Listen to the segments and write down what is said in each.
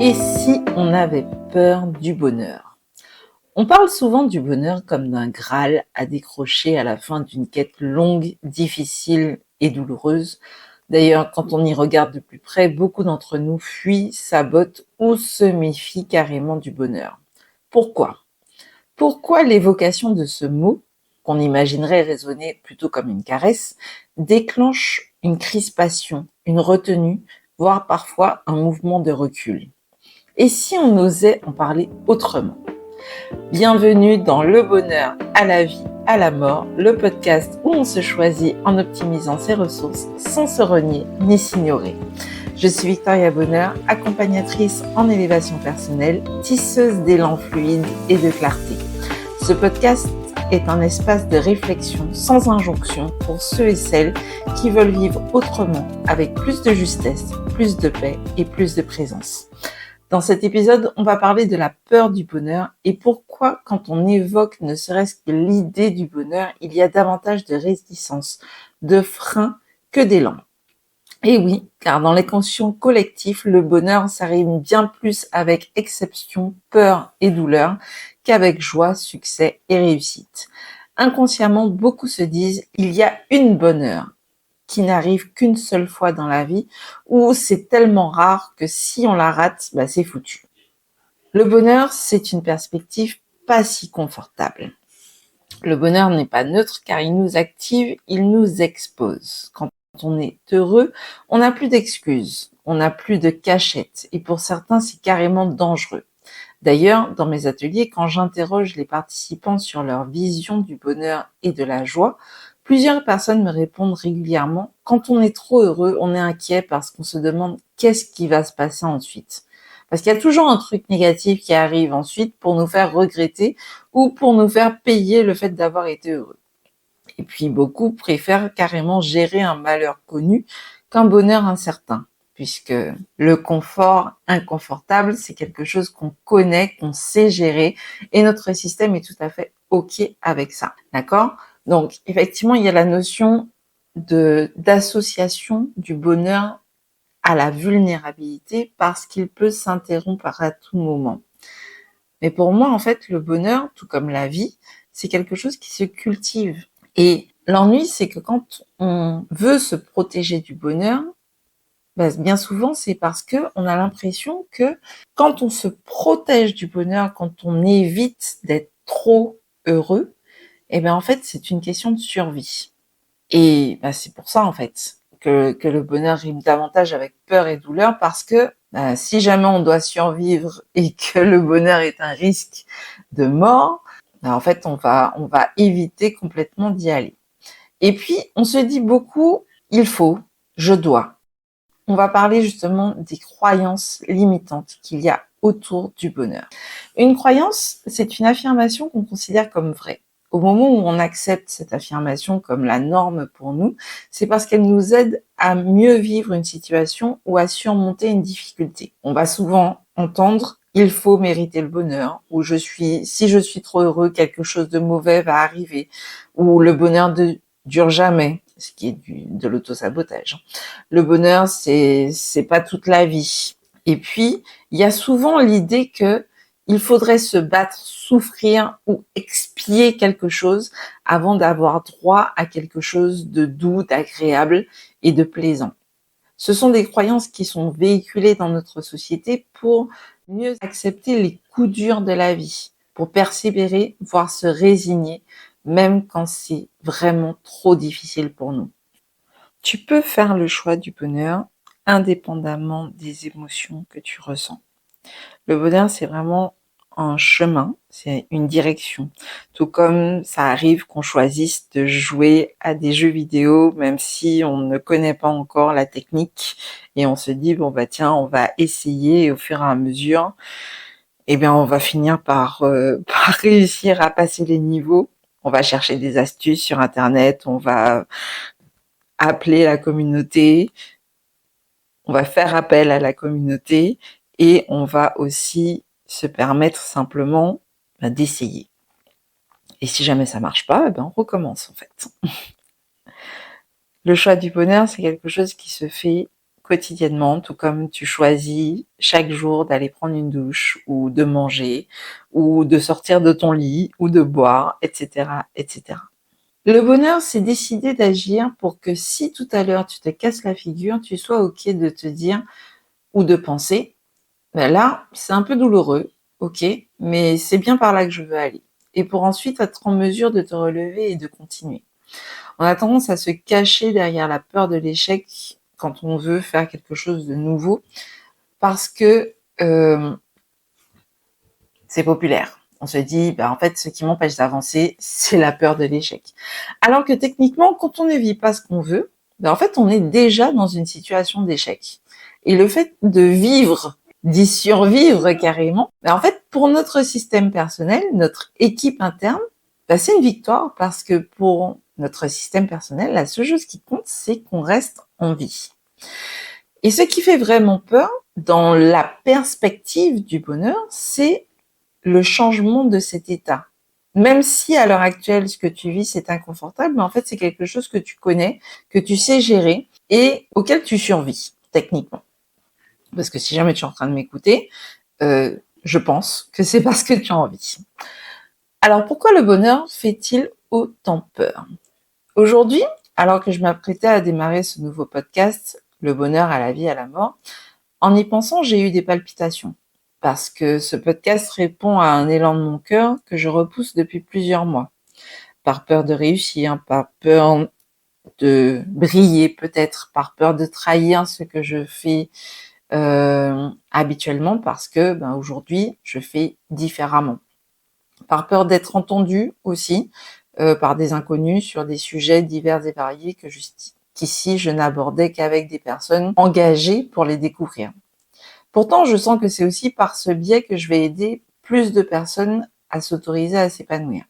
Et si on avait peur du bonheur? On parle souvent du bonheur comme d'un Graal à décrocher à la fin d'une quête longue, difficile et douloureuse. D'ailleurs, quand on y regarde de plus près, beaucoup d'entre nous fuient, sabotent ou se méfient carrément du bonheur. Pourquoi? Pourquoi l'évocation de ce mot, qu'on imaginerait résonner plutôt comme une caresse, déclenche une crispation, une retenue, voire parfois un mouvement de recul? Et si on osait en parler autrement? Bienvenue dans Le bonheur à la vie, à la mort, le podcast où on se choisit en optimisant ses ressources sans se renier ni s'ignorer. Je suis Victoria Bonheur, accompagnatrice en élévation personnelle, tisseuse d'élan fluide et de clarté. Ce podcast est un espace de réflexion sans injonction pour ceux et celles qui veulent vivre autrement, avec plus de justesse, plus de paix et plus de présence. Dans cet épisode, on va parler de la peur du bonheur et pourquoi, quand on évoque ne serait-ce que l'idée du bonheur, il y a davantage de réticence, de frein que d'élan. Et oui, car dans l'inconscient collectif, le bonheur, ça rime bien plus avec exception, peur et douleur qu'avec joie, succès et réussite. Inconsciemment, beaucoup se disent « il y a une bonne heure » qui n'arrive qu'une seule fois dans la vie, ou c'est tellement rare que si on la rate, c'est foutu. Le bonheur, c'est une perspective pas si confortable. Le bonheur n'est pas neutre car il nous active, il nous expose. Quand on est heureux, on n'a plus d'excuses, on n'a plus de cachette, et pour certains, c'est carrément dangereux. D'ailleurs, dans mes ateliers, quand j'interroge les participants sur leur vision du bonheur et de la joie, plusieurs personnes me répondent régulièrement « Quand on est trop heureux, on est inquiet parce qu'on se demande qu'est-ce qui va se passer ensuite ?» Parce qu'il y a toujours un truc négatif qui arrive ensuite pour nous faire regretter ou pour nous faire payer le fait d'avoir été heureux. Et puis beaucoup préfèrent carrément gérer un malheur connu qu'un bonheur incertain, puisque le confort inconfortable, c'est quelque chose qu'on connaît, qu'on sait gérer, et notre système est tout à fait OK avec ça. D'accord ? Donc, effectivement, il y a la notion d'association du bonheur à la vulnérabilité parce qu'il peut s'interrompre à tout moment. Mais pour moi, en fait, le bonheur, tout comme la vie, c'est quelque chose qui se cultive. Et l'ennui, c'est que quand on veut se protéger du bonheur, bien souvent, c'est parce que on a l'impression que quand on se protège du bonheur, quand on évite d'être trop heureux, en fait, c'est une question de survie. Et c'est pour ça, en fait, que le bonheur rime davantage avec peur et douleur, parce que si jamais on doit survivre et que le bonheur est un risque de mort, en fait, on va éviter complètement d'y aller. Et puis, on se dit beaucoup « il faut »,« je dois ». On va parler justement des croyances limitantes qu'il y a autour du bonheur. Une croyance, c'est une affirmation qu'on considère comme vraie. Au moment où on accepte cette affirmation comme la norme pour nous, c'est parce qu'elle nous aide à mieux vivre une situation ou à surmonter une difficulté. On va souvent entendre « il faut mériter le bonheur » ou si je suis trop heureux, quelque chose de mauvais va arriver » ou « le bonheur dure jamais », ce qui est de l'auto-sabotage. Le bonheur, c'est pas toute la vie. Et puis, il y a souvent l'idée que il faudrait se battre, souffrir ou expier quelque chose avant d'avoir droit à quelque chose de doux, d'agréable et de plaisant. Ce sont des croyances qui sont véhiculées dans notre société pour mieux accepter les coups durs de la vie, pour persévérer, voire se résigner, même quand c'est vraiment trop difficile pour nous. Tu peux faire le choix du bonheur indépendamment des émotions que tu ressens. Le bonheur, c'est vraiment un chemin, c'est une direction. Tout comme ça arrive qu'on choisisse de jouer à des jeux vidéo, même si on ne connaît pas encore la technique, et on se dit, tiens, on va essayer, et au fur et à mesure, on va finir par réussir à passer les niveaux. On va chercher des astuces sur Internet, on va appeler la communauté, on va faire appel à la communauté et on va aussi se permettre simplement d'essayer. Et si jamais ça marche pas, on recommence en fait. Le choix du bonheur, c'est quelque chose qui se fait quotidiennement, tout comme tu choisis chaque jour d'aller prendre une douche ou de manger ou de sortir de ton lit ou de boire, etc., etc. Le bonheur, c'est décider d'agir pour que si tout à l'heure tu te casses la figure, tu sois OK de te dire ou de penser, ben là, c'est un peu douloureux, OK, mais c'est bien par là que je veux aller. Et pour ensuite être en mesure de te relever et de continuer. On a tendance à se cacher derrière la peur de l'échec quand on veut faire quelque chose de nouveau parce que c'est populaire. On se dit, en fait, ce qui m'empêche d'avancer, c'est la peur de l'échec. Alors que techniquement, quand on ne vit pas ce qu'on veut, en fait, on est déjà dans une situation d'échec. Et le fait de vivre, d'y survivre carrément, en fait, pour notre système personnel, notre équipe interne, c'est une victoire parce que pour notre système personnel, la seule chose qui compte, c'est qu'on reste en vie. Et ce qui fait vraiment peur dans la perspective du bonheur, c'est le changement de cet état. Même si à l'heure actuelle, ce que tu vis, c'est inconfortable, mais en fait, c'est quelque chose que tu connais, que tu sais gérer et auquel tu survis, techniquement. Parce que si jamais tu es en train de m'écouter, je pense que c'est parce que tu as envie. Alors, pourquoi le bonheur fait-il autant peur? Aujourd'hui, alors que je m'apprêtais à démarrer ce nouveau podcast, Le bonheur à la vie, à la mort, en y pensant, j'ai eu des palpitations. Parce que ce podcast répond à un élan de mon cœur que je repousse depuis plusieurs mois. Par peur de réussir, par peur de briller peut-être, par peur de trahir ce que je fais habituellement parce que aujourd'hui, je fais différemment. Par peur d'être entendue aussi par des inconnus sur des sujets divers et variés que jusqu'ici je n'abordais qu'avec des personnes engagées pour les découvrir. Pourtant, je sens que c'est aussi par ce biais que je vais aider plus de personnes à s'autoriser à s'épanouir.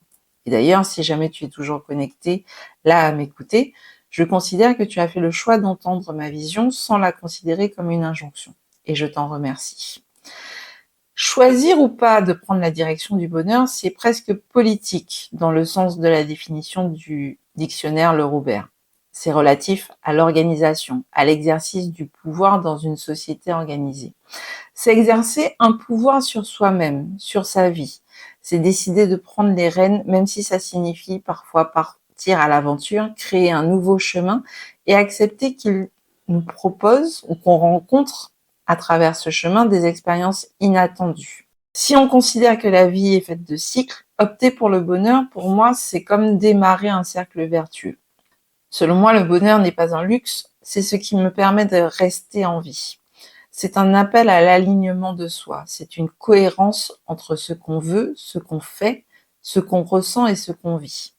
Et d'ailleurs, si jamais tu es toujours connecté là à m'écouter, je considère que tu as fait le choix d'entendre ma vision sans la considérer comme une injonction. Et je t'en remercie. Choisir ou pas de prendre la direction du bonheur, c'est presque politique dans le sens de la définition du dictionnaire Le Robert. C'est relatif à l'organisation, à l'exercice du pouvoir dans une société organisée. C'est exercer un pouvoir sur soi-même, sur sa vie. C'est décider de prendre les rênes, même si ça signifie parfois partir à l'aventure, créer un nouveau chemin et accepter qu'il nous propose ou qu'on rencontre à travers ce chemin des expériences inattendues. Si on considère que la vie est faite de cycles, opter pour le bonheur, pour moi, c'est comme démarrer un cercle vertueux. Selon moi, le bonheur n'est pas un luxe, c'est ce qui me permet de rester en vie. C'est un appel à l'alignement de soi, c'est une cohérence entre ce qu'on veut, ce qu'on fait, ce qu'on ressent et ce qu'on vit.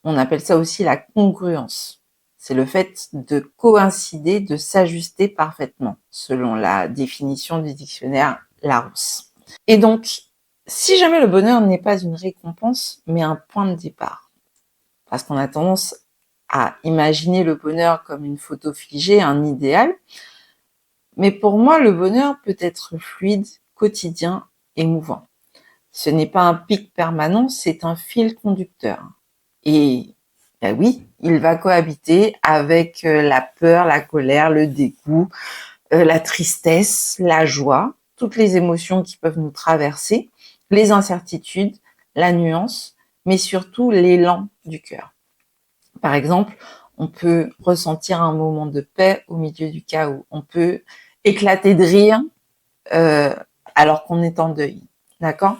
On appelle ça aussi la congruence. C'est le fait de coïncider, de s'ajuster parfaitement, selon la définition du dictionnaire Larousse. Et donc, si jamais le bonheur n'est pas une récompense, mais un point de départ, parce qu'on a tendance à imaginer le bonheur comme une photo figée, un idéal, mais pour moi, le bonheur peut être fluide, quotidien, émouvant. Ce n'est pas un pic permanent, c'est un fil conducteur. Et oui, il va cohabiter avec la peur, la colère, le dégoût, la tristesse, la joie, toutes les émotions qui peuvent nous traverser, les incertitudes, la nuance, mais surtout l'élan du cœur. Par exemple, on peut ressentir un moment de paix au milieu du chaos. On peut éclater de rire alors qu'on est en deuil. D'accord?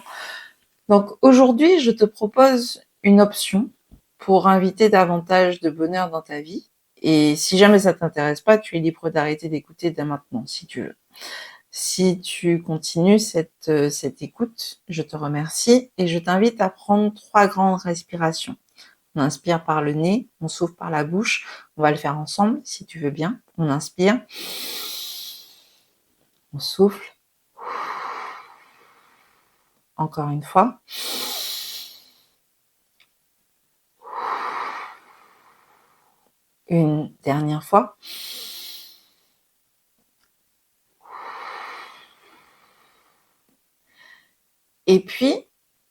Donc aujourd'hui, je te propose une option pour inviter davantage de bonheur dans ta vie. Et si jamais ça t'intéresse pas, tu es libre d'arrêter d'écouter dès maintenant, si tu veux. Si tu continues cette écoute, je te remercie et je t'invite à prendre 3 grandes respirations. On inspire par le nez, on souffle par la bouche. On va le faire ensemble, si tu veux bien. On inspire, on souffle. Encore une fois. Une dernière fois. Et puis,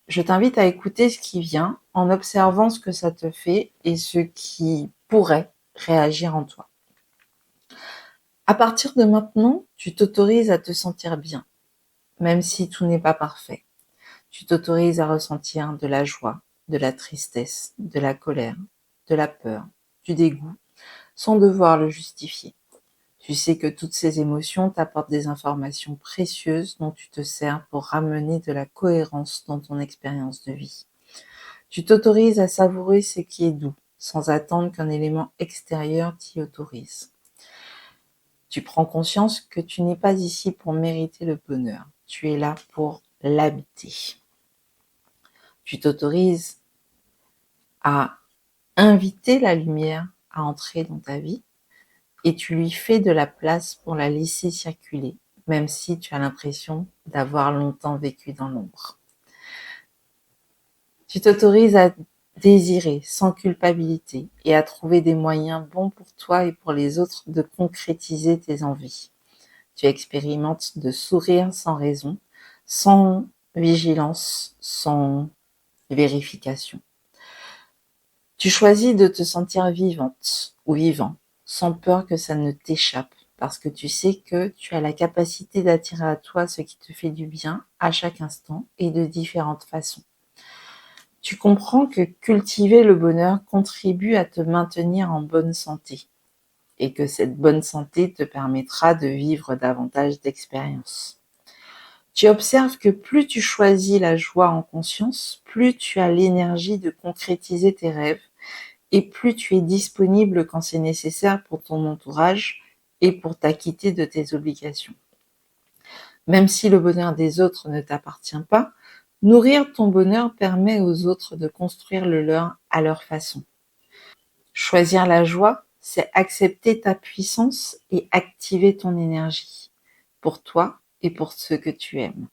je t'invite à écouter ce qui vient en observant ce que ça te fait et ce qui pourrait réagir en toi. À partir de maintenant, tu t'autorises à te sentir bien, même si tout n'est pas parfait. Tu t'autorises à ressentir de la joie, de la tristesse, de la colère, de la peur, du dégoût, sans devoir le justifier. Tu sais que toutes ces émotions t'apportent des informations précieuses dont tu te sers pour ramener de la cohérence dans ton expérience de vie. Tu t'autorises à savourer ce qui est doux, sans attendre qu'un élément extérieur t'y autorise. Tu prends conscience que tu n'es pas ici pour mériter le bonheur, tu es là pour l'habiter. Tu t'autorises à inviter la lumière à entrer dans ta vie et tu lui fais de la place pour la laisser circuler, même si tu as l'impression d'avoir longtemps vécu dans l'ombre. Tu t'autorises à désirer sans culpabilité et à trouver des moyens bons pour toi et pour les autres de concrétiser tes envies. Tu expérimentes de sourire sans raison, sans vigilance, sans vérification. Tu choisis de te sentir vivante ou vivant, sans peur que ça ne t'échappe, parce que tu sais que tu as la capacité d'attirer à toi ce qui te fait du bien à chaque instant et de différentes façons. Tu comprends que cultiver le bonheur contribue à te maintenir en bonne santé et que cette bonne santé te permettra de vivre davantage d'expériences. Tu observes que plus tu choisis la joie en conscience, plus tu as l'énergie de concrétiser tes rêves et plus tu es disponible quand c'est nécessaire pour ton entourage et pour t'acquitter de tes obligations. Même si le bonheur des autres ne t'appartient pas, nourrir ton bonheur permet aux autres de construire le leur à leur façon. Choisir la joie, c'est accepter ta puissance et activer ton énergie pour toi et pour ceux que tu aimes.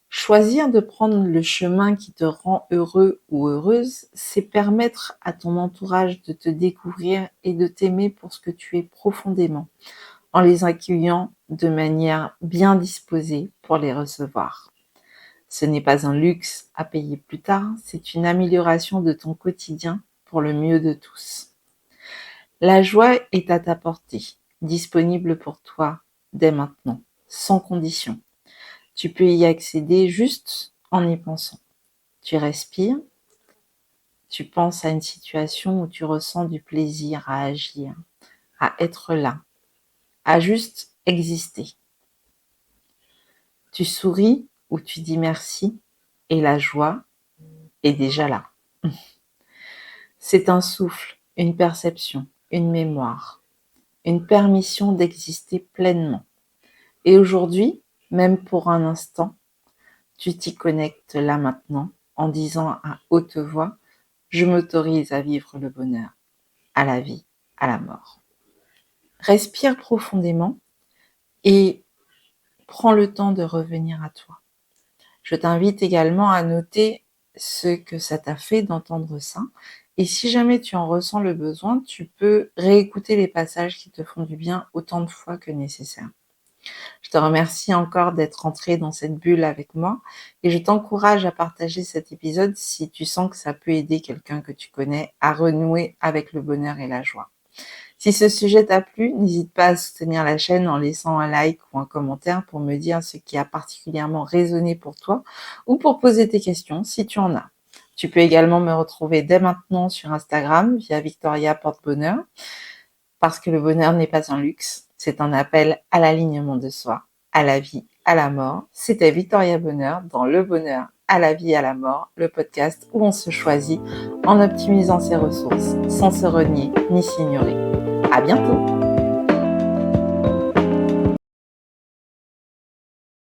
Choisir de prendre le chemin qui te rend heureux ou heureuse, c'est permettre à ton entourage de te découvrir et de t'aimer pour ce que tu es profondément, en les accueillant de manière bien disposée pour les recevoir. Ce n'est pas un luxe à payer plus tard, c'est une amélioration de ton quotidien pour le mieux de tous. La joie est à ta portée, disponible pour toi dès maintenant, sans condition. Tu peux y accéder juste en y pensant. Tu respires, tu penses à une situation où tu ressens du plaisir à agir, à être là, à juste exister. Tu souris ou tu dis merci et la joie est déjà là. C'est un souffle, une perception, une mémoire, une permission d'exister pleinement. Et aujourd'hui, même pour un instant, tu t'y connectes là maintenant en disant à haute voix: je m'autorise à vivre le bonheur, à la vie, à la mort. Respire profondément et prends le temps de revenir à toi. Je t'invite également à noter ce que ça t'a fait d'entendre ça. Et si jamais tu en ressens le besoin, tu peux réécouter les passages qui te font du bien autant de fois que nécessaire. Je te remercie encore d'être entré dans cette bulle avec moi et je t'encourage à partager cet épisode si tu sens que ça peut aider quelqu'un que tu connais à renouer avec le bonheur et la joie. Si ce sujet t'a plu, n'hésite pas à soutenir la chaîne en laissant un like ou un commentaire pour me dire ce qui a particulièrement résonné pour toi ou pour poser tes questions si tu en as. Tu peux également me retrouver dès maintenant sur Instagram via Victoria Porte-Bonheur parce que le bonheur n'est pas un luxe, c'est un appel à l'alignement de soi, à la vie, à la mort. C'était Victoria Bonheur dans Le Bonheur à la vie, à la mort, le podcast où on se choisit en optimisant ses ressources sans se renier ni s'ignorer. À bientôt!